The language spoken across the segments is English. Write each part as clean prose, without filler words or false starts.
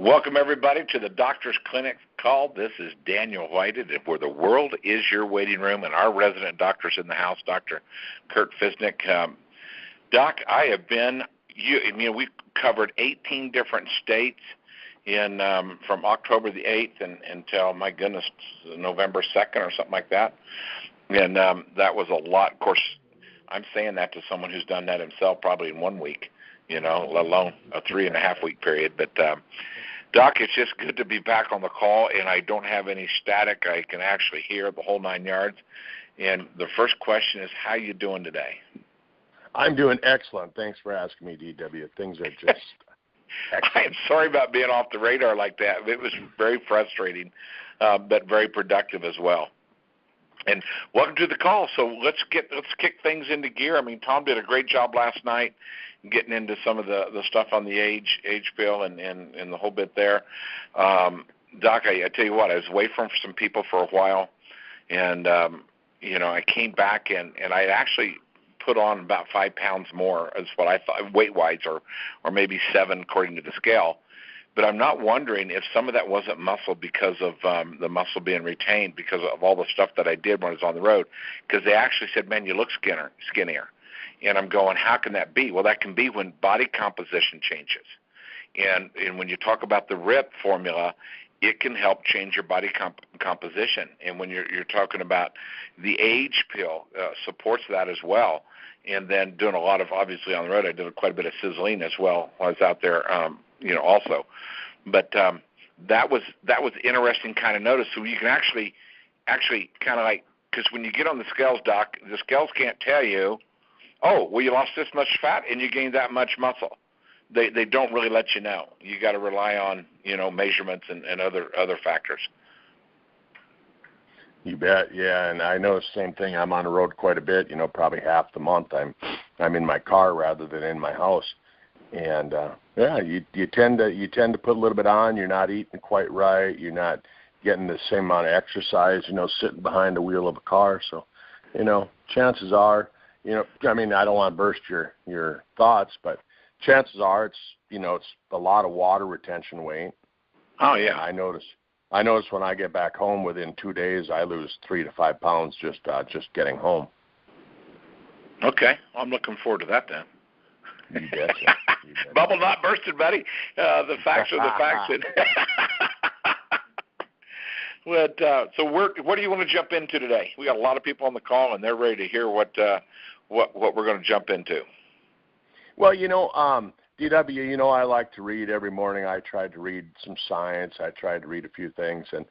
Welcome, everybody, to the Doctor's Clinic call. This is Daniel Whited, where the world is your waiting room, and our resident doctor's in the house, Dr. Kurt Fisnick. Doc, I have been, we covered 18 different states in from October the 8th until, my goodness, November 2nd or something like that. And that was a lot. Of course, I'm saying that to someone who's done that himself probably in 1 week, let alone a 3.5-week period. But, Doc, it's just good to be back on the call, and I don't have any static. I can actually hear the whole 9 yards. And the first question is, how you doing today? I'm doing excellent. Thanks for asking me, DW. Things are just excellent. I am sorry about being off the radar like that. It was very frustrating, but very productive as well. And welcome to the call. So let's kick things into gear. I mean, Tom did a great job last night getting into some of the stuff on the age bill and the whole bit there. Doc, I tell you what, I was away from some people for a while, and I came back and I actually put on about 5 pounds more is what I thought, weight-wise, or maybe 7 according to the scale. But I'm not wondering if some of that wasn't muscle because of the muscle being retained because of all the stuff that I did when I was on the road. Because they actually said, man, you look skinnier. And I'm going, how can that be? Well, that can be when body composition changes. And when you talk about the RIP formula, it can help change your body composition. And when you're talking about the age pill, supports that as well. And then doing a lot of, obviously on the road, I did quite a bit of sizzling as well while I was out there, also. But that was interesting kind of notice. So you can actually kind of like, because when you get on the scales, Doc, the scales can't tell you, oh, well, you lost this much fat and you gained that much muscle. They don't really let you know. You got to rely on, measurements and other factors. You bet, yeah, and I know the same thing. I'm on the road quite a bit, probably half the month. I'm in my car rather than in my house. And you tend to put a little bit on. You're not eating quite right. You're not getting the same amount of exercise, sitting behind the wheel of a car. So, chances are, I don't want to burst your thoughts, but chances are it's a lot of water retention weight. Oh yeah. I notice when I get back home within 2 days, I lose 3 to 5 pounds just getting home. Okay, I'm looking forward to that then. You betcha. Bubble not bursted, buddy. The facts are the facts. So what do you want to jump into today? We got a lot of people on the call, and they're ready to hear what we're going to jump into. Well, DW, I like to read every morning. I tried to read some science. I tried to read a few things, and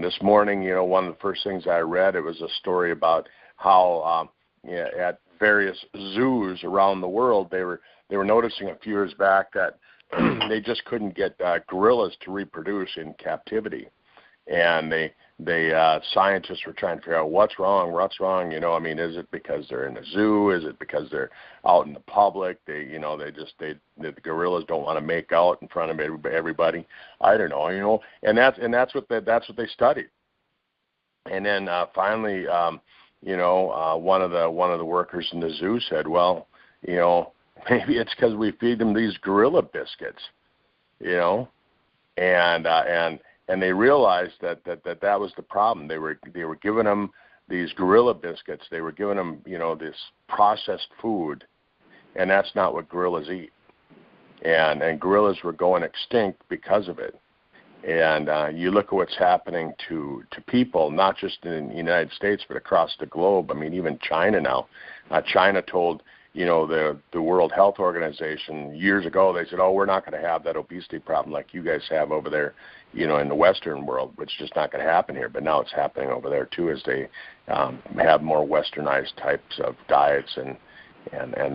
this morning, one of the first things I read, it was a story about how at various zoos around the world, they were noticing a few years back that they just couldn't get gorillas to reproduce in captivity, and they scientists were trying to figure out what's wrong. Is it because they're in a zoo? Is it because they're out in the public? The gorillas don't want to make out in front of everybody. I don't know, and that's what they studied. And then finally, one of the workers in the zoo said, well, maybe it's because we feed them these gorilla biscuits, and they realized that was the problem. They were giving them these gorilla biscuits. They were giving them, this processed food, and that's not what gorillas eat. And gorillas were going extinct because of it. And you look at what's happening to people, not just in the United States, but across the globe. Even China now. China told, the World Health Organization years ago, they said, oh, we're not going to have that obesity problem like you guys have over there, in the Western world, which is just not going to happen here. But now it's happening over there, too, as they have more westernized types of diets and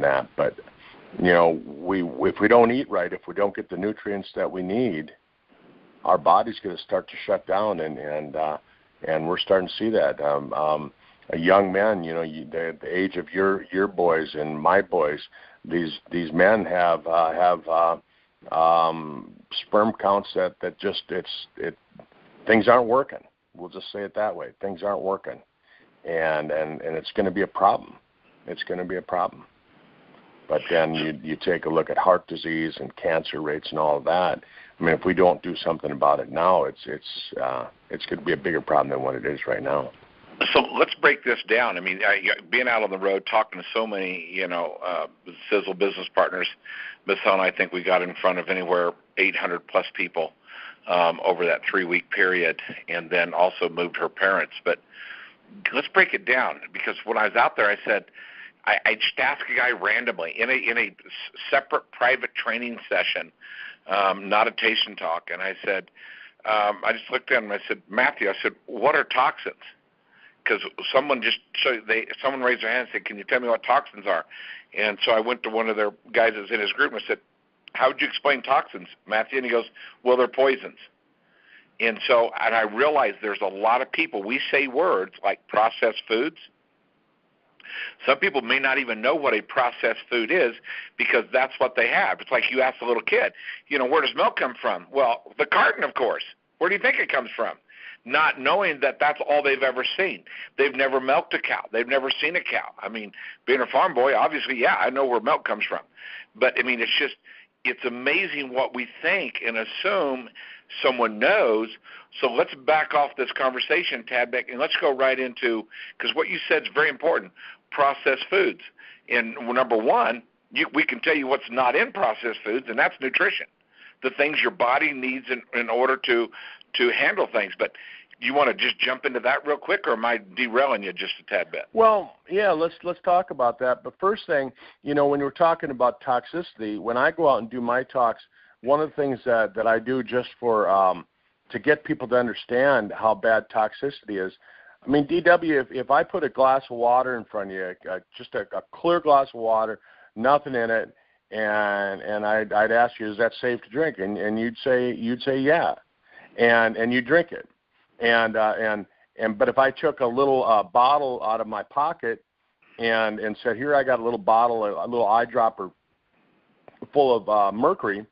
that. But, if we don't eat right, if we don't get the nutrients that we need, our body's going to start to shut down, and we're starting to see that. Young men, the age of your boys and my boys, these men have sperm counts that just things aren't working. We'll just say it that way. Things aren't working, and it's going to be a problem. It's going to be a problem. But then you take a look at heart disease and cancer rates and all of that. I mean, if we don't do something about it now, it's going to be a bigger problem than what it is right now. So let's break this down. I mean, being out on the road, talking to so many, Sizzle business partners, Miss Helen, I think we got in front of anywhere 800 plus people over that 3-week period, and then also moved her parents. But let's break it down, because when I was out there, I said, I just asked a guy randomly in a separate private training session, not a Tation Talk, and I said, I just looked at him and I said, Matthew, I said, what are toxins? Because someone raised their hand and said, can you tell me what toxins are? And so I went to one of their guys that was in his group and I said, how would you explain toxins, Matthew? And he goes, well, they're poisons. And I realized there's a lot of people, we say words like processed foods. Some people may not even know what a processed food is because that's what they have. It's like you ask a little kid, where does milk come from? Well, the carton, of course. Where do you think it comes from? Not knowing that that's all they've ever seen. They've never milked a cow. They've never seen a cow. I mean, being a farm boy, obviously, yeah, I know where milk comes from. But, I mean, it's amazing what we think and assume someone knows. So let's back off this conversation, Tad Beck, and let's go right into, because what you said is very important, processed foods. And number one, we can tell you what's not in processed foods, and that's nutrition, the things your body needs in order to handle things. But you want to just jump into that real quick, or am I derailing you just a tad bit? Well, yeah, let's talk about that. But first thing, when we're talking about toxicity, when I go out and do my talks, one of the things that I do just for to get people to understand how bad toxicity is, I mean, DW, if I put a glass of water in front of you, just a clear glass of water, nothing in it, and I'd ask you, is that safe to drink? And you'd say yeah, and you drink it. But if I took a little bottle out of my pocket and said, here, I got a little bottle, a little eyedropper full of mercury,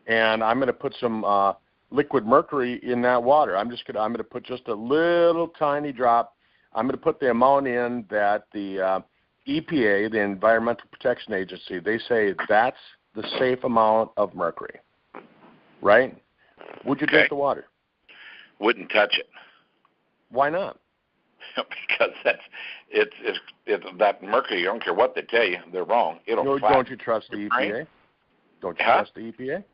and I'm going to put some liquid mercury in that water. I'm going to put just a little tiny drop. I'm going to put the amount in that the EPA, the Environmental Protection Agency, they say that's the safe amount of mercury, right? Would you drink the water? Wouldn't touch it. Why not? Because it's that mercury. I don't care what they tell you, they're wrong. Don't you trust the EPA? Don't you trust the EPA?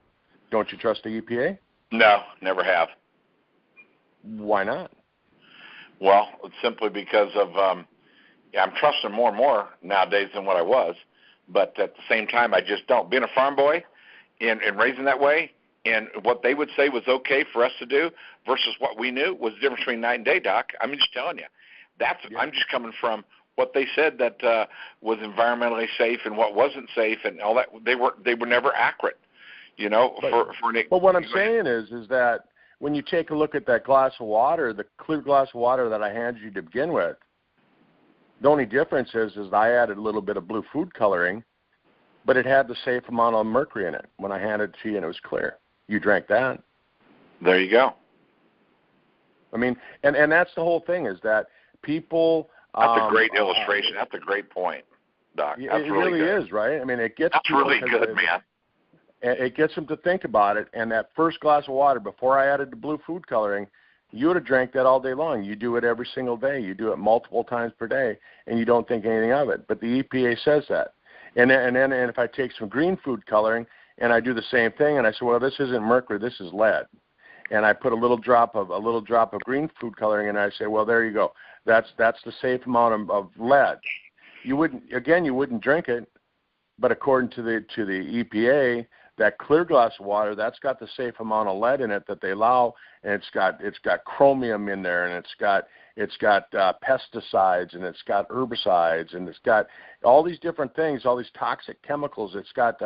Don't you trust the EPA? No, never have. Why not? Well, it's simply because of I'm trusting more and more nowadays than what I was, but at the same time, I just don't. Being a farm boy and raising that way, and what they would say was okay for us to do versus what we knew was the difference between night and day, Doc. I'm just telling you. I'm just coming from what they said that was environmentally safe and what wasn't safe and all that. They were never accurate, But what I'm saying is that when you take a look at that glass of water, the clear glass of water that I handed you to begin with, the only difference is I added a little bit of blue food coloring, but it had the safe amount of mercury in it when I handed it to you and it was clear. You drank that. There you go. I mean, and that's the whole thing is that people. That's a great illustration. That's a great point, Doc. That's it really good. Is, right? I mean, it gets. That's really good, man. It gets them to think about it. And that first glass of water, before I added the blue food coloring, you would have drank that all day long. You do it every single day. You do it multiple times per day, and you don't think anything of it. But the EPA says that. And then if I take some green food coloring and I do the same thing, and I say, well, this isn't mercury, this is lead, and I put a little drop of green food coloring, and I say, well, there you go. That's the safe amount of lead. You wouldn't drink it, but according to the EPA, that clear glass of water, that's got the safe amount of lead in it that they allow, and it's got chromium in there, and it's got pesticides, and it's got herbicides, and it's got all these different things, all these toxic chemicals. It's got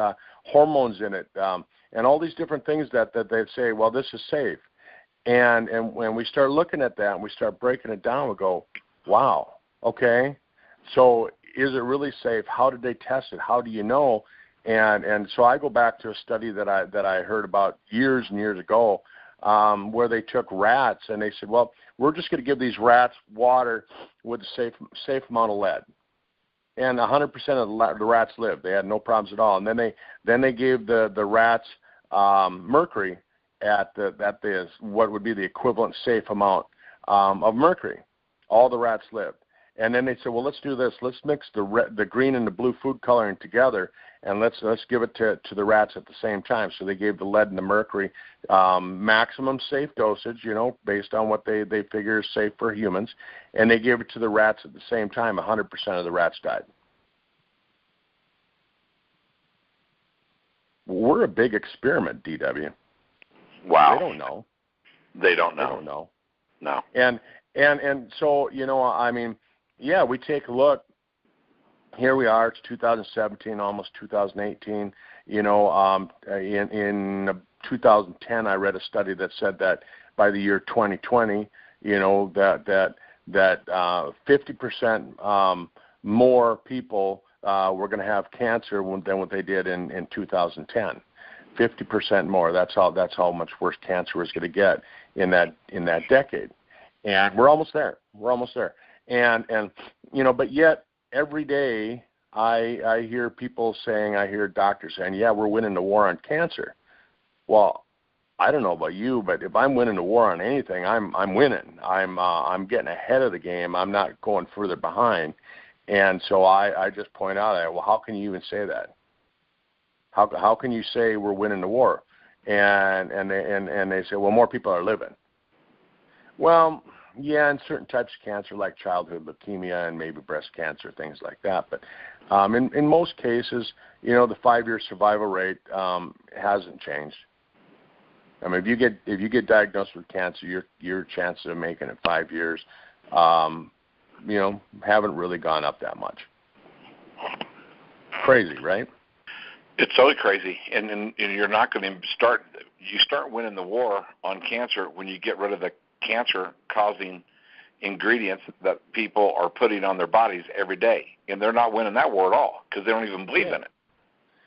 hormones in it, and all these different things that they say, well, this is safe. And when we start looking at that and we start breaking it down, we go, wow, okay, so is it really safe? How did they test it? How do you know? And so I go back to a study that I heard about years and years ago, where they took rats and they said, well, we're just going to give these rats water with a safe amount of lead. and 100% of the rats lived. They had no problems at all. And then they gave the rats mercury at what would be the equivalent safe amount of mercury. All the rats lived. And then they said, well, let's do this. Let's mix the green and the blue food coloring together, and let's give it to the rats at the same time. So they gave the lead and the mercury maximum safe dosage, based on what they figure is safe for humans, and they gave it to the rats at the same time. 100% of the rats died. We're a big experiment, DW. Wow. They don't know. They don't know. They don't know. No. And so, yeah, we take a look. Here we are. It's 2017, almost 2018. In 2010, I read a study that said that by the year 2020, that 50% more people were going to have cancer than what they did in 2010. 50% more. That's how much worse cancer is going to get in that decade. And we're almost there. And but yet every day I hear people saying, I hear doctors saying, yeah, we're winning the war on cancer. Well, I don't know about you, but if I'm winning the war on anything, I'm winning. I'm getting ahead of the game. I'm not going further behind. And so I just point out, well, how can you even say that? How can you say we're winning the war? And they say, well, more people are living. Well, yeah, in certain types of cancer, like childhood leukemia and maybe breast cancer, things like that. But in most cases, the 5-year survival rate hasn't changed. I mean, if you get diagnosed with cancer, your chances of making it 5 years, haven't really gone up that much. Crazy, right? It's totally crazy, and you're not going to start. You start winning the war on cancer when you get rid of the cancer-causing ingredients that people are putting on their bodies every day, and they're not winning that war at all because they don't even believe in it.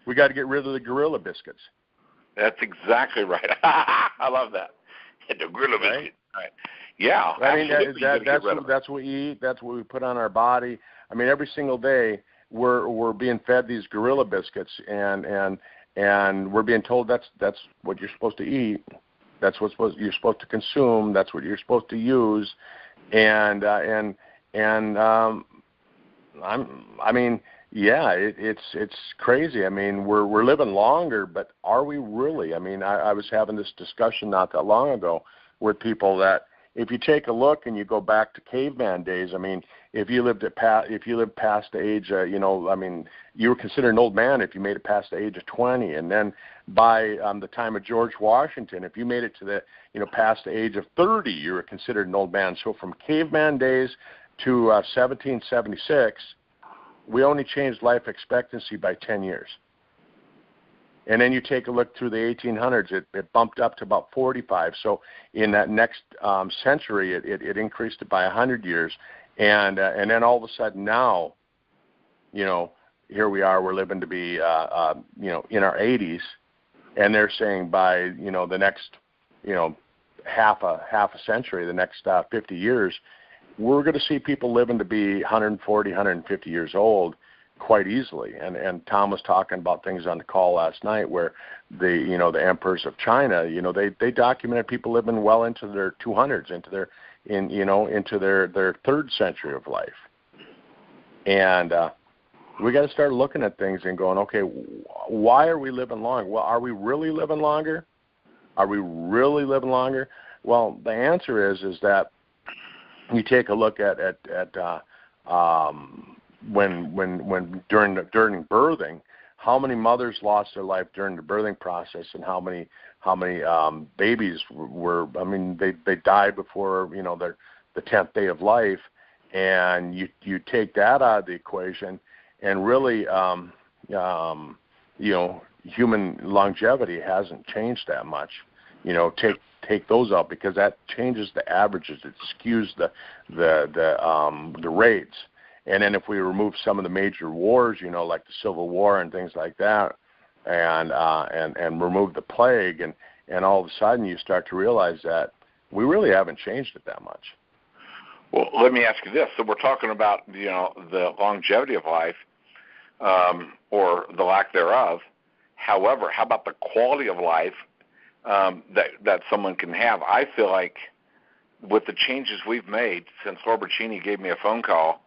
We got to get rid of the gorilla biscuits. That's exactly right. I love that. The gorilla biscuit. Right. Yeah, I mean, that's what we eat. That's what we put on our body. I mean, every single day we're being fed these gorilla biscuits, and we're being told that's what you're supposed to eat. That's what you're supposed to consume. That's what you're supposed to use, it's crazy. I mean, we're living longer, but are we really? I mean, I was having this discussion not that long ago with people that if you take a look and you go back to caveman days, I mean, if you lived past the age, you were considered an old man if you made it past the age of 20, and then by the time of George Washington, if you made it to the past the age of 30, you were considered an old man. So from caveman days to 1776, we only changed life expectancy by 10 years. And then you take a look through the 1800s, it bumped up to about 45. So in that next century, it increased it by 100 years. And then all of a sudden now, here we are, we're living to be, in our 80s. And they're saying by, the next, half a century, the next 50 years, we're going to see people living to be 140, 150 years old quite easily. And Tom was talking about things on the call last night where the emperors of China, they documented people living well into their 200s, into their third century of life. And we got to start looking at things and going, okay, why are we living long? Well, are we really living longer? Are we really living longer? Well, the answer is that you take a look at when during birthing, how many mothers lost their life during the birthing process, and how many babies were. I mean, they died before the 10th day of life, and you take that out of the equation, and really, human longevity hasn't changed that much. Take those out because that changes the averages. It skews the rates. And then if we remove some of the major wars, like the Civil War and things like that, and remove the plague, and all of a sudden you start to realize that we really haven't changed it that much. Well, let me ask you this. So we're talking about, the longevity of life, or the lack thereof. However, how about the quality of life that someone can have? I feel like with the changes we've made since Lorbertini gave me a phone call,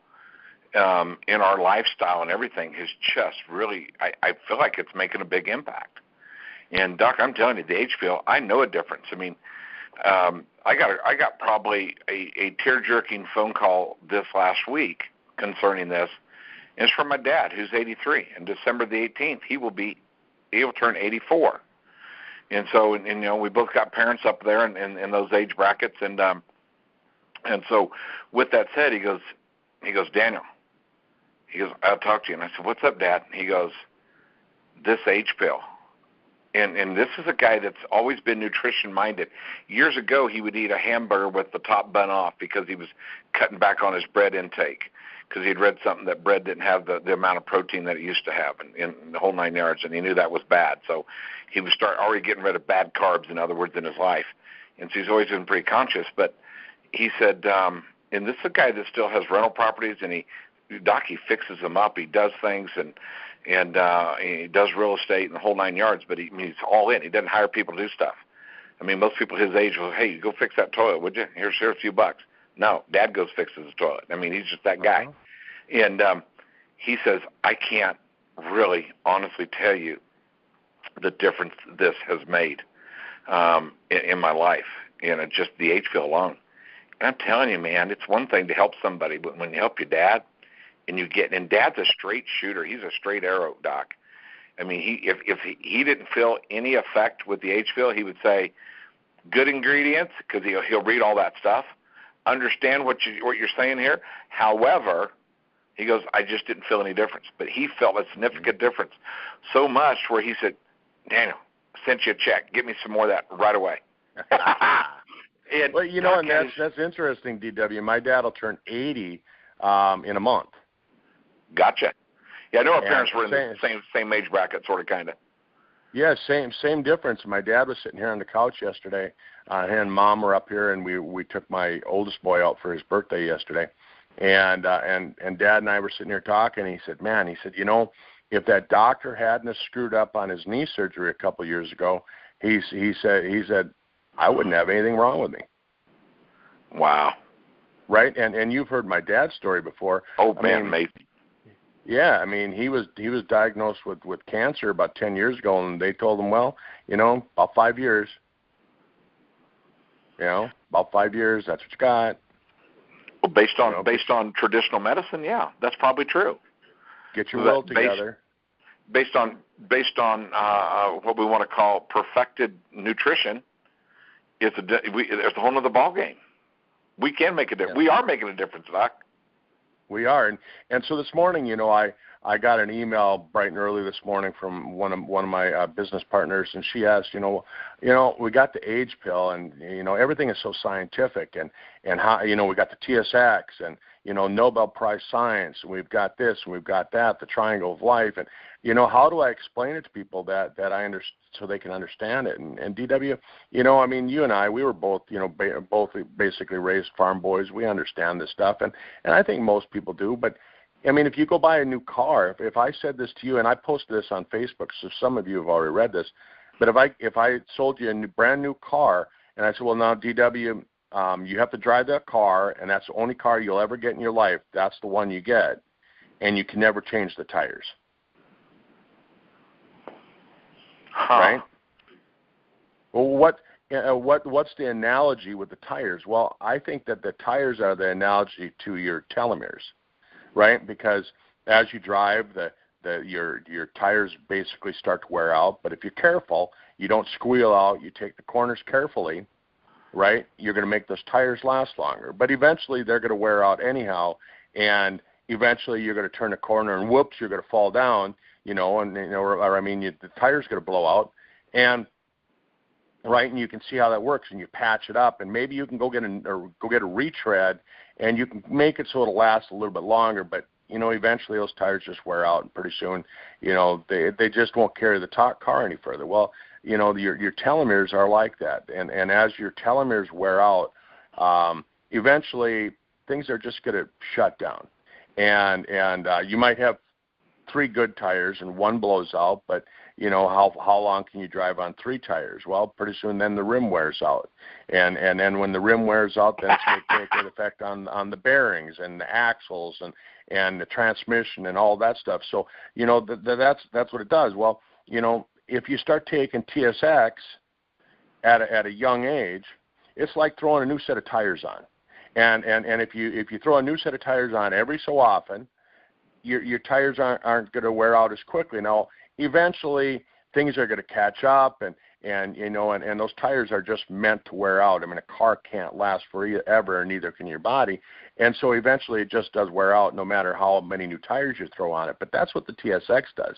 in our lifestyle and everything has just really, I feel like it's making a big impact. And Doc, I'm telling you, the age pill, I know a difference. I mean, I got probably a tear-jerking phone call this last week concerning this. And it's from my dad, who's 83. And December the 18th, he'll turn 84. And so, we both got parents up there in those age brackets. And so, with that said, he goes, Daniel, I'll talk to you. And I said, what's up, Dad? He goes, this age pill. And this is a guy that's always been nutrition-minded. Years ago, he would eat a hamburger with the top bun off because he was cutting back on his bread intake, because he'd read something that bread didn't have the amount of protein that it used to have in the whole 9 yards, and he knew that was bad. So he was already getting rid of bad carbs, in other words, in his life. And so he's always been pretty conscious. But he said, and this is a guy that still has rental properties, and he fixes them up. He does things, and he does real estate and the whole 9 yards, but he's all in. He doesn't hire people to do stuff. I mean, most people his age will, hey, go fix that toilet, would you? Here's a few bucks. No, Dad goes fixes the toilet. I mean, he's just that guy. And he says, I can't really honestly tell you the difference this has made in my life, just the age pill alone. And I'm telling you, man, it's one thing to help somebody, but when you help your dad, and Dad's a straight shooter. He's a straight arrow, Doc. I mean, if he didn't feel any effect with the H pill, he would say, good ingredients, because he'll read all that stuff, understand what you're saying here. However, he goes, I just didn't feel any difference. But he felt a significant difference, so much where he said, Daniel, I sent you a check. Get me some more of that right away. Well, and that's interesting, DW. My dad will turn 80 in a month. Gotcha. Yeah, I know our parents were in the same age bracket, sort of, kind of. Yeah, same difference. My dad was sitting here on the couch yesterday. He and Mom were up here, and we took my oldest boy out for his birthday yesterday. And Dad and I were sitting here talking, and he said, if that doctor hadn't have screwed up on his knee surgery a couple of years ago, he said, I wouldn't have anything wrong with me. Wow. Right? And you've heard my dad's story before. Oh, man, amazing. Yeah, I mean, he was diagnosed with cancer about 10 years ago, and they told him, about 5 years. About 5 years, that's what you got. Well, based on traditional medicine, yeah, that's probably true. Get your will together. Based on what we want to call perfected nutrition, it's a whole other ball game. We can make a difference. Yeah. We are making a difference, Doc. We are, and so this morning, I got an email bright and early this morning from one of my business partners, and she asked, we got the age pill, and everything is so scientific, and how we got the TSX, and Nobel Prize science, and we've got this, and we've got that, the triangle of life, and how do I explain it to people that I understand so they can understand it? And DW, I mean, you and I, we were both both basically raised farm boys. We understand this stuff, and I think most people do. But I mean, if you go buy a new car, if I said this to you, and I posted this on Facebook, so some of you have already read this, but if I sold you a brand new car, and I said, well, now DW, you have to drive that car, and that's the only car you'll ever get in your life. That's the one you get, and you can never change the tires. Right? Well, what's the analogy with the tires? Well, I think that the tires are the analogy to your telomeres, right? Because as you drive, your tires basically start to wear out. But if you're careful, you don't squeal out. You take the corners carefully, right? You're going to make those tires last longer. But eventually, they're going to wear out anyhow, and eventually you're going to turn a corner, and whoops, you're going to fall down. The tire's going to blow out, and right, and you can see how that works, and you patch it up, and maybe you can go get a retread, and you can make it so it'll last a little bit longer. But eventually those tires just wear out, and pretty soon, they just won't carry the car any further. Well, your telomeres are like that, and as your telomeres wear out, eventually things are just going to shut down. And you might have 3 good tires and 1 blows out, but you know, how long can you drive on 3 tires? Well, pretty soon then the rim wears out, and then when the rim wears out, then it's going to take an effect on the bearings and the axles and the transmission and all that stuff. So you know that's what it does. Well, you know, if you start taking TSX at a young age, it's like throwing a new set of tires on, and if you throw a new set of tires on every so often, your tires aren't going to wear out as quickly. Now, eventually, things are going to catch up, and you know, and those tires are just meant to wear out. I mean, a car can't last forever, and neither can your body. And so eventually, it just does wear out, no matter how many new tires you throw on it. But that's what the TSX does.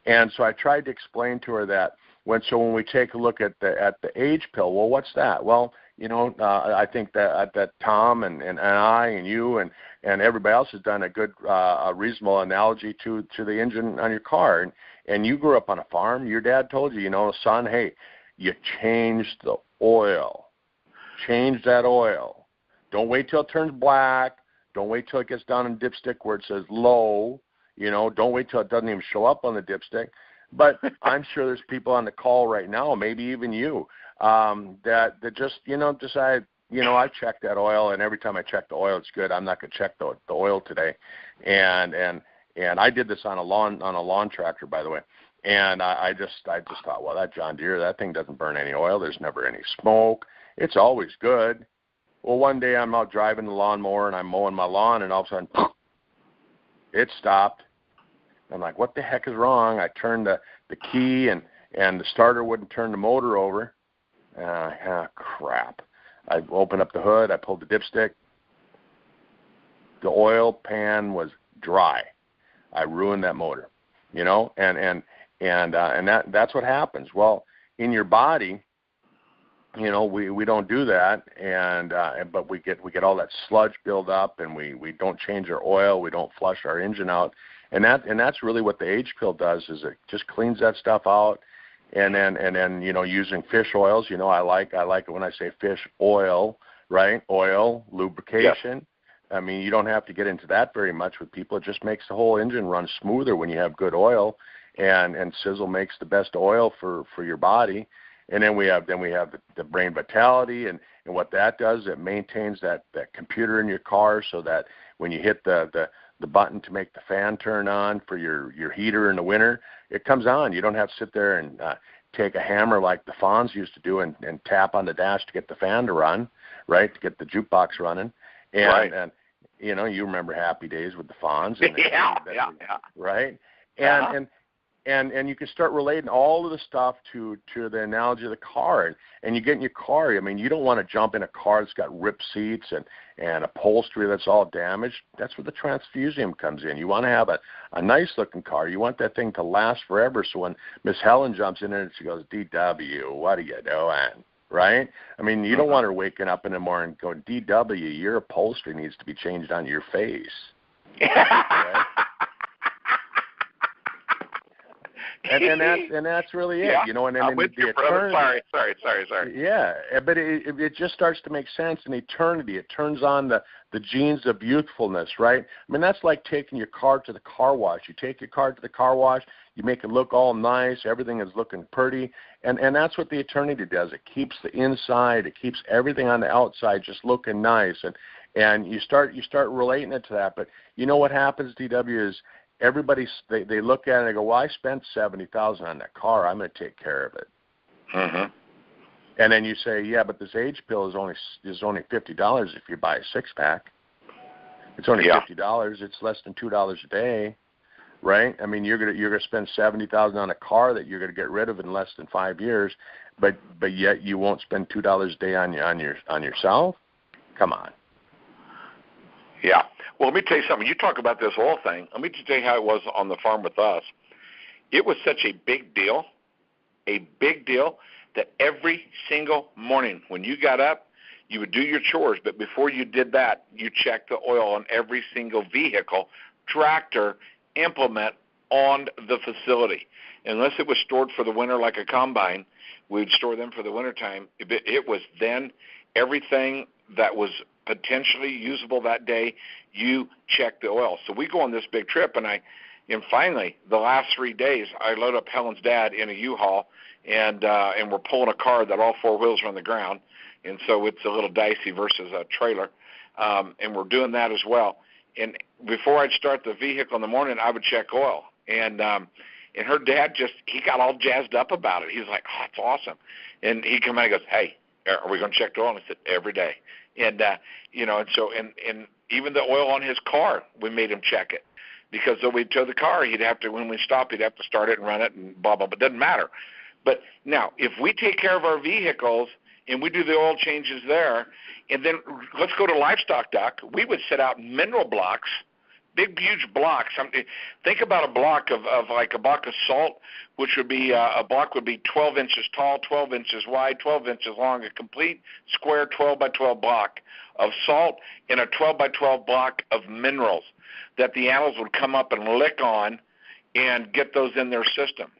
And so I tried to explain to her that when we take a look at the age pill, well, what's that? Well, you know, I think that Tom and I and you and everybody else has done a good, a reasonable analogy to the engine on your car. And you grew up on a farm. Your dad told you, you know, son, hey, you change the oil. Change that oil. Don't wait till it turns black. Don't wait till it gets down in dipstick where it says low. You know, don't wait till it doesn't even show up on the dipstick. But I'm sure there's people on the call right now, maybe even you, that just, you know, decide, you know, I check that oil, and every time I check the oil, it's good. I'm not going to check the oil today. And I did this on a lawn tractor, by the way. And I just thought, well, that John Deere, that thing doesn't burn any oil. There's never any smoke. It's always good. Well, one day I'm out driving the lawnmower and I'm mowing my lawn, and all of a sudden, it stopped. I'm like, what the heck is wrong? I turned the key, and the starter wouldn't turn the motor over. Crap. I opened up the hood. I pulled the dipstick. The oil pan was dry. I ruined that motor, you know, and that's what happens. Well, in your body, you know, we don't do that, but we get all that sludge build up, and we don't change our oil. We don't flush our engine out. And that's really what the age pill does, is it just cleans that stuff out. And then you know, using fish oils, you know, I like it when I say fish oil, right? Oil, lubrication. Yeah. I mean, you don't have to get into that very much with people. It just makes the whole engine run smoother when you have good oil, and Sizzle makes the best oil for your body. And then we have the brain vitality, and what that does, it maintains that computer in your car, so that when you hit the button to make the fan turn on for your heater in the winter, it comes on. You don't have to sit there and take a hammer like the Fonz used to do and tap on the dash to get the fan to run, right, to get the jukebox running. And you know, you remember Happy Days with the Fonz. And yeah. Right? And you can start relating all of the stuff to the analogy of the car. And you get in your car, I mean, you don't want to jump in a car that's got ripped seats and upholstery that's all damaged. That's where the transfusium comes in. You want to have a nice-looking car. You want that thing to last forever, so when Miss Helen jumps in and she goes, DW, what are you doing? Right? I mean, you don't want her waking up in the morning going, DW, your upholstery needs to be changed on your face. Right? And that's really it, you know. And then I'm with you, brother. Sorry. Yeah, but it just starts to make sense in eternity. It turns on the genes of youthfulness, right? I mean, that's like taking your car to the car wash. You take your car to the car wash, you make it look all nice, everything is looking pretty, and that's what the eternity does. It keeps the inside, it keeps everything on the outside just looking nice, and you start relating it to that. But you know what happens, DW, is everybody, they look at it and they go, well, I spent $70,000 on that car. I'm going to take care of it. Mm-hmm. And then you say, yeah, but this age pill is only $50 if you buy a 6-pack. It's only $50. It's less than $2 a day, right? I mean, you're gonna spend $70,000 on a car that you're gonna get rid of in less than 5 years, but yet you won't spend $2 a day on yourself. Come on. Yeah. Well, let me tell you something. You talk about this whole thing. Let me just tell you how it was on the farm with us. It was such a big deal that every single morning when you got up, you would do your chores. But before you did that, you checked the oil on every single vehicle, tractor, implement on the facility. Unless it was stored for the winter like a combine, we would store them for the wintertime. It was then everything that was potentially usable that day, you check the oil. So we go on this big trip, and finally, the last 3 days, I load up Helen's dad in a U-Haul, and we're pulling a car that all four wheels are on the ground, and so it's a little dicey versus a trailer, and we're doing that as well. And before I'd start the vehicle in the morning, I would check oil, and her dad he got all jazzed up about it. He's like, "Oh, that's awesome," and he come in and goes, "Hey, are we going to check the oil?" And I said, "Every day." And and even the oil on his car, we made him check it, because though we'd tow the car, when we stop, he'd have to start it and run it and blah blah. But it doesn't matter. But now, if we take care of our vehicles and we do the oil changes there, and then let's go to livestock, Doc. We would set out mineral blocks, big huge blocks. Think about a block of like a block of salt, which would be a block would be 12 inches tall, 12 inches wide, 12 inches long, a complete square 12 by 12 block of salt, and a 12 by 12 block of minerals that the animals would come up and lick on and get those in their system.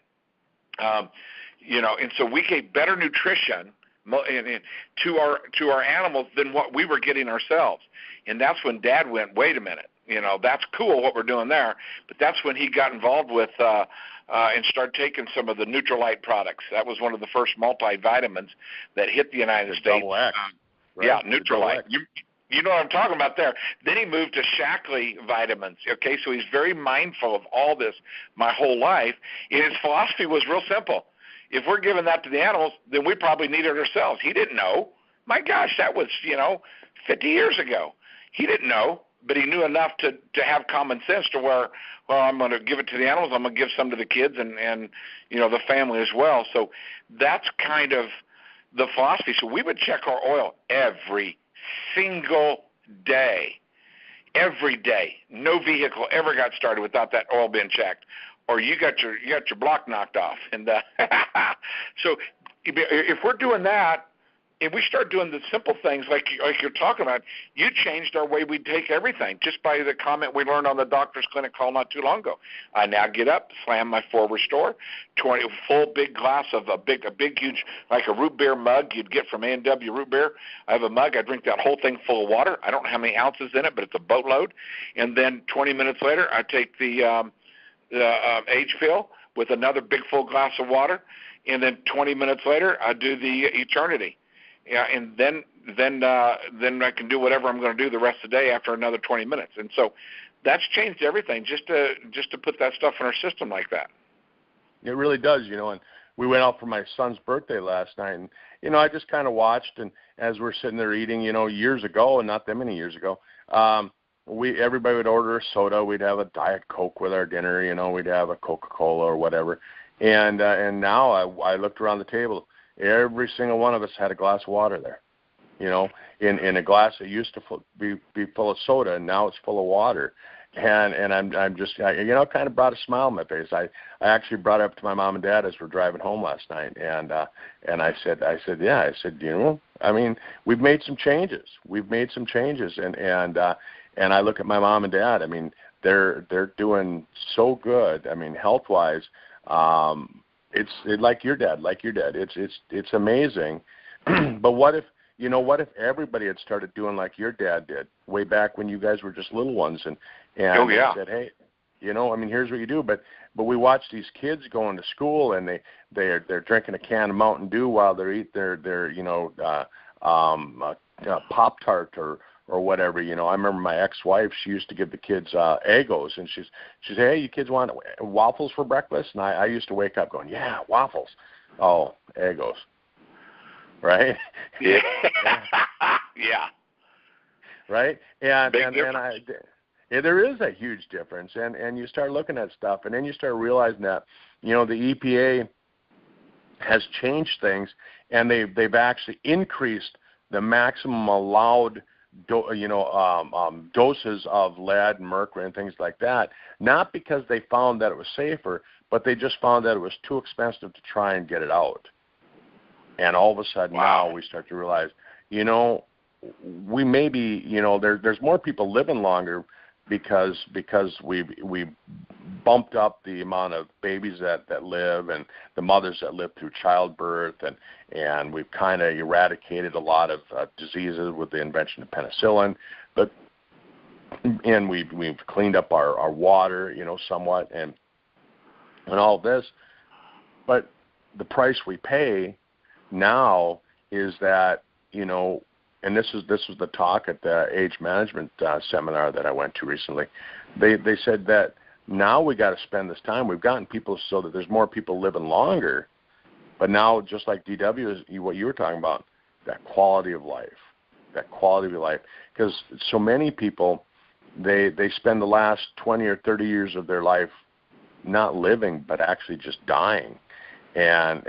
And so we gave better nutrition to our animals than what we were getting ourselves. And that's when Dad went, wait a minute, that's cool what we're doing there. But that's when he got involved with and started taking some of the Nutrilite products. That was one of the first multivitamins that hit the United States. Double X. Right? Yeah, Nutrilite. You know what I'm talking about there. Then he moved to Shaklee vitamins. Okay, so he's very mindful of all this my whole life. And his philosophy was real simple. If we're giving that to the animals, then we probably need it ourselves. He didn't know. My gosh, that was, 50 years ago. He didn't know, but he knew enough to have common sense to where, well, I'm going to give it to the animals, I'm going to give some to the kids and the family as well. So that's kind of the philosophy. So we would check our oil every single day. Every day. No vehicle ever got started without that oil being checked, or you got your block knocked off. And so if we're doing that, if we start doing the simple things like you're talking about, you changed our way we take everything just by the comment we learned on the doctor's clinic call not too long ago. I now get up, slam my 4 Restore, 20 full big glass of a big huge, like a root beer mug you'd get from A&W Root Beer. I have a mug. I drink that whole thing full of water. I don't know how many ounces in it, but it's a boatload. And then 20 minutes later, I take the age fill with another big full glass of water, and then 20 minutes later, I do the Eternity. Yeah, and then I can do whatever I'm going to do the rest of the day after another 20 minutes. And so that's changed everything just to put that stuff in our system like that. It really does, and we went out for my son's birthday last night, and I just kind of watched, and as we're sitting there eating, years ago, and not that many years ago, everybody would order a soda. We'd have a Diet Coke with our dinner, we'd have a Coca-Cola or whatever. And now I looked around the table. Every single one of us had a glass of water there, in a glass that used to be full of soda, and now it's full of water. And I'm just, kind of brought a smile on my face. I actually brought it up to my mom and dad as we're driving home last night, and I said, we've made some changes. And I look at my mom and dad. They're doing so good. Health-wise. It's like your dad. It's amazing. But what if everybody had started doing like your dad did way back when you guys were just little ones and oh, yeah. said, hey, here's what you do. But we watch these kids going to school and they're drinking a can of Mountain Dew while they eat their Pop-Tart or whatever. I remember my ex-wife, she used to give the kids Eggos, and she'd say, hey, you kids want waffles for breakfast? And I used to wake up going, yeah, waffles. Oh, Eggos. Right? Yeah. Yeah. Right? And there is a huge difference, and you start looking at stuff, and then you start realizing that, the EPA has changed things, and they've actually increased the maximum allowed doses of lead, mercury, and things like that, not because they found that it was safer, but they just found that it was too expensive to try and get it out. And all of a sudden now we start to realize, we may be, there's more people living longer because we bumped up the amount of babies that live and the mothers that live through childbirth, and we've kind of eradicated a lot of diseases with the invention of penicillin, and we've cleaned up our water, somewhat, and all this. But the price we pay now is that, and this was the talk at the age management seminar that I went to recently. They said that now we got to spend this time. We've gotten people so that there's more people living longer, but now, just like DW is what you were talking about, that quality of life, because so many people, they spend the last 20 or 30 years of their life not living, but actually just dying, and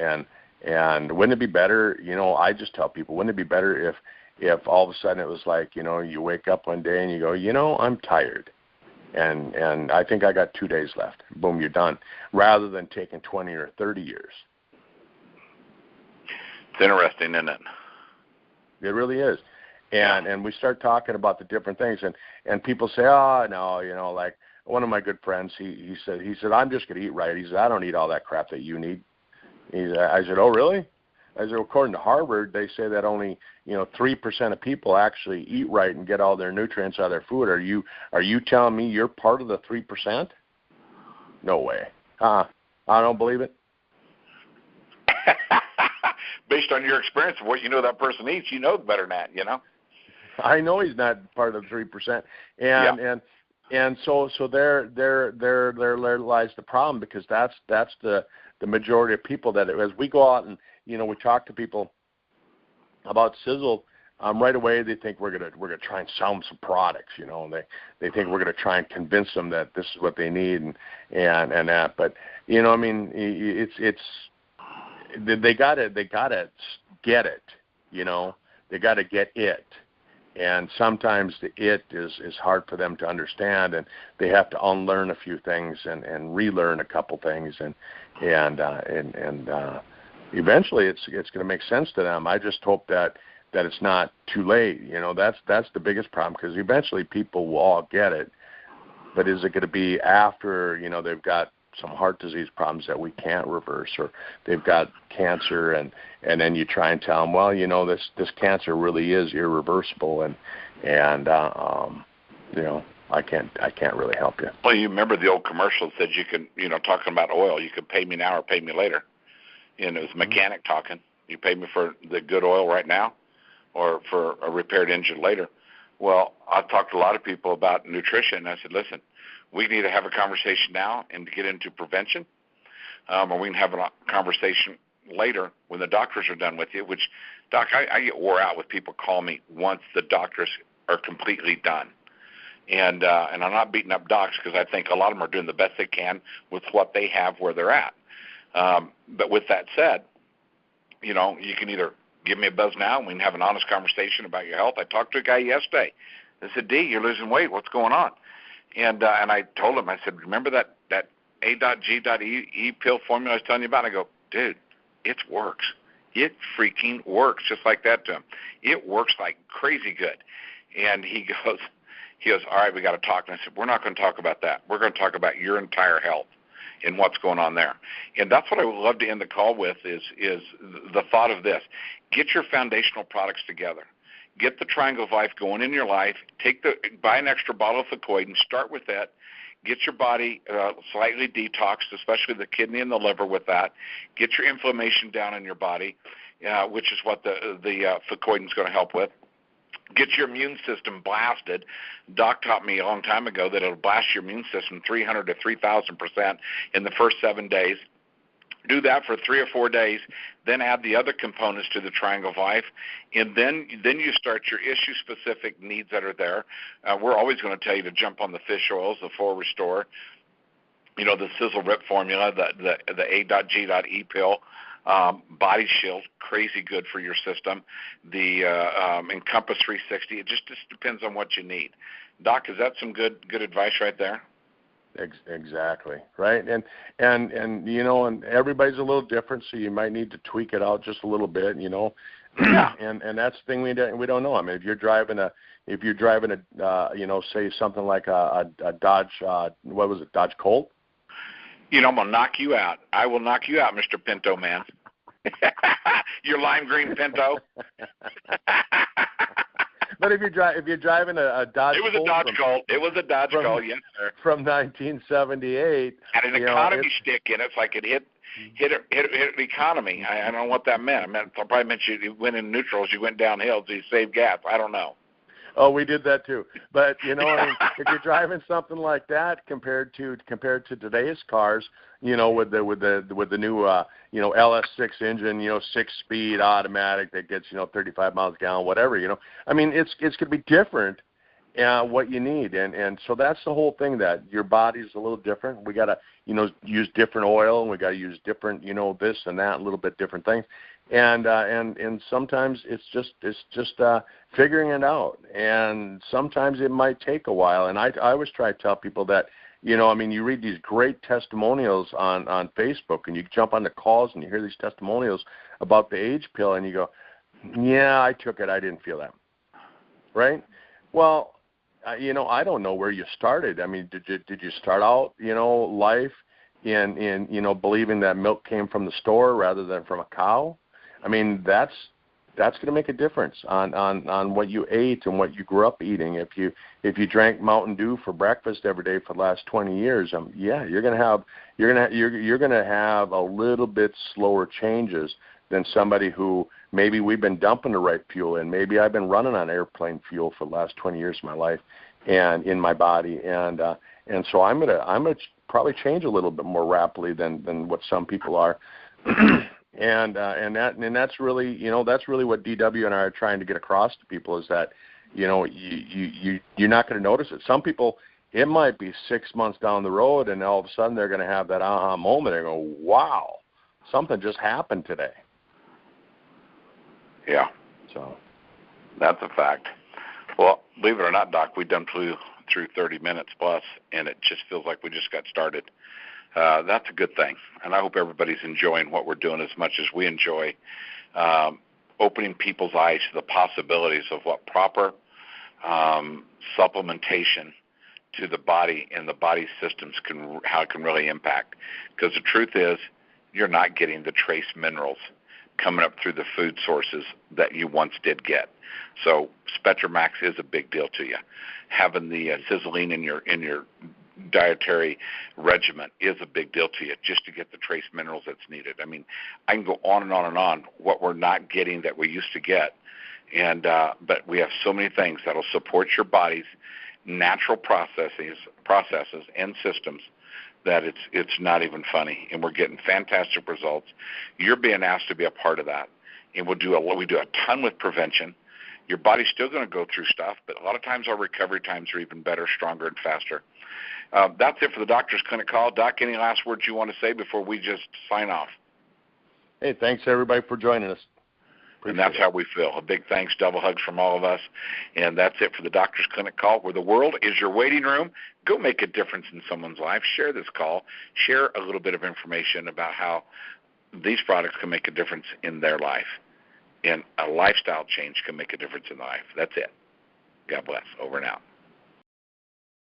wouldn't it be better? I just tell people, wouldn't it be better if all of a sudden it was like, you wake up one day and you go, I'm tired, and I think I got 2 days left. Boom, you're done. Rather than taking 20 or 30 years. It's interesting, isn't it? It really is. And we start talking about the different things, and people say, oh no, like one of my good friends, he said I'm just going to eat right. He said, I don't eat all that crap that you need. I said, oh really? I said, according to Harvard, they say that only 3% of people actually eat right and get all their nutrients out of their food. Are you telling me you're part of the 3%? No way. I don't believe it. Based on your experience of what that person eats, better than that, I know he's not part of the 3%, and so there lies the problem, because that's the majority of people that as we go out and we talk to people about Sizzle, right away they think we're gonna try and sell them some products, they think we're gonna try and convince them that this is what they need and that, but it's they gotta get it, they gotta get it. And sometimes the it is hard for them to understand, and they have to unlearn a few things and relearn a couple things, and eventually it's going to make sense to them. I just hope that it's not too late. That's the biggest problem, because eventually people will all get it. But is it going to be after they've got some heart disease problems that we can't reverse, or they've got cancer, and then you try and tell them, well, this cancer really is irreversible, and I can't really help you. Well, you remember the old commercial that said you can, talking about oil, you can pay me now or pay me later. It was a mechanic talking. You pay me for the good oil right now, or for a repaired engine later. Well, I've talked to a lot of people about nutrition. I said, listen, we need to have a conversation now and to get into prevention, or we can have a conversation later when the doctors are done with you, which, Doc, I get wore out with people call me once the doctors are completely done. And I'm not beating up docs, because I think a lot of them are doing the best they can with what they have where they're at. But with that said, you can either give me a buzz now and we can have an honest conversation about your health. I talked to a guy yesterday. I said, D, you're losing weight. What's going on? And I told him, I said, remember that A.G.E pill formula I was telling you about? I go, dude, it works. It freaking works, just like that to him. It works like crazy good. And he goes, all right, we got to talk. And I said, we're not going to talk about that. We're going to talk about your entire health and what's going on there. And that's what I would love to end the call with is the thought of this. Get your foundational products together. Get the Triangle of Life going in your life. Buy an extra bottle of Fucoid and start with that. Get your body slightly detoxed, especially the kidney and the liver with that. Get your inflammation down in your body, which is what the Fucoid is going to help with. Get your immune system blasted. Doc taught me a long time ago that it'll blast your immune system 300 to 3,000% in the first 7 days. Do that for 3 or 4 days, then add the other components to the Triangle of Life, and then you start your issue-specific needs that are there. We're always going to tell you to jump on the fish oils, the Full Restore, the Sizzle Rip formula, the A.G.E pill, Body Shield, crazy good for your system, the Encompass 360. It just depends on what you need. Doc, is that some good advice right there? Exactly, right? And you know, and everybody's a little different, so you might need to tweak it out just a little bit, you know. Yeah. And that's the thing we don't know. I mean, if you're driving a you know, say something like a Dodge, what was it, Dodge Colt? You know, I'm gonna knock you out. I will knock you out, Mr. Pinto Man. Your lime green Pinto. But if you're driving a Dodge Colt, It was a Dodge Colt, yes, sir. From 1978. Had an economy stick in it, so I could hit the economy. I don't know what that meant. It probably meant you went in neutrals, you went downhill, so you saved gas. I don't know. Oh, we did that too. But you know, I mean, if you're driving something like that compared to today's cars, you know, with the new you know, LS6 engine, you know, 6-speed automatic that gets, you know, 35 miles a gallon, whatever, you know. I mean, it's going to be different what you need, and so that's the whole thing, that your body's a little different. We got to, you know, use different oil, and we got to use different, you know, this and that, a little bit different things. And sometimes it's just figuring it out, and sometimes it might take a while. And I always try to tell people that, you know, I mean, you read these great testimonials on Facebook, and you jump on the calls and you hear these testimonials about the age pill, and you go, yeah, I took it, I didn't feel that, right? Well, you know, I don't know where you started. I mean, did you start out, you know, life in you know, believing that milk came from the store rather than from a cow? I mean, that's going to make a difference on what you ate and what you grew up eating. If you drank Mountain Dew for breakfast every day for the last 20 years, yeah, you're going to have a little bit slower changes than somebody who maybe we've been dumping the right fuel in. Maybe I've been running on airplane fuel for the last 20 years of my life and in my body, and so I'm gonna probably change a little bit more rapidly than what some people are. And that's really, you know, that's really what DW and I are trying to get across to people, is that, you know, you're not going to notice it. Some people, it might be 6 months down the road, and all of a sudden they're going to have that aha moment. They're going, wow, something just happened today. Yeah. So that's a fact. Well, believe it or not, Doc, we've done through 30 minutes plus, and it just feels like we just got started. That's a good thing, and I hope everybody's enjoying what we're doing as much as we enjoy opening people's eyes to the possibilities of what proper supplementation to the body and the body systems how it can really impact. Because the truth is, you're not getting the trace minerals coming up through the food sources that you once did get. So Spectramax is a big deal to you. Having the sizzling in your dietary regimen is a big deal to you, just to get the trace minerals that's needed. I mean, I can go on and on and on what we're not getting that we used to get, and but we have so many things that'll support your body's natural processes and systems that it's not even funny, and we're getting fantastic results. You're being asked to be a part of that, and we do a ton with prevention. Your body's still going to go through stuff, but a lot of times our recovery times are even better, stronger, and faster. That's it for the Doctor's Clinic Call. Doc, any last words you want to say before we just sign off? Hey, thanks everybody for joining us. And that's how we feel. A big thanks, double hugs from all of us. And that's it for the Doctor's Clinic Call, where the world is your waiting room. Go make a difference in someone's life. Share this call. Share a little bit of information about how these products can make a difference in their life. And a lifestyle change can make a difference in life. That's it. God bless. Over and out.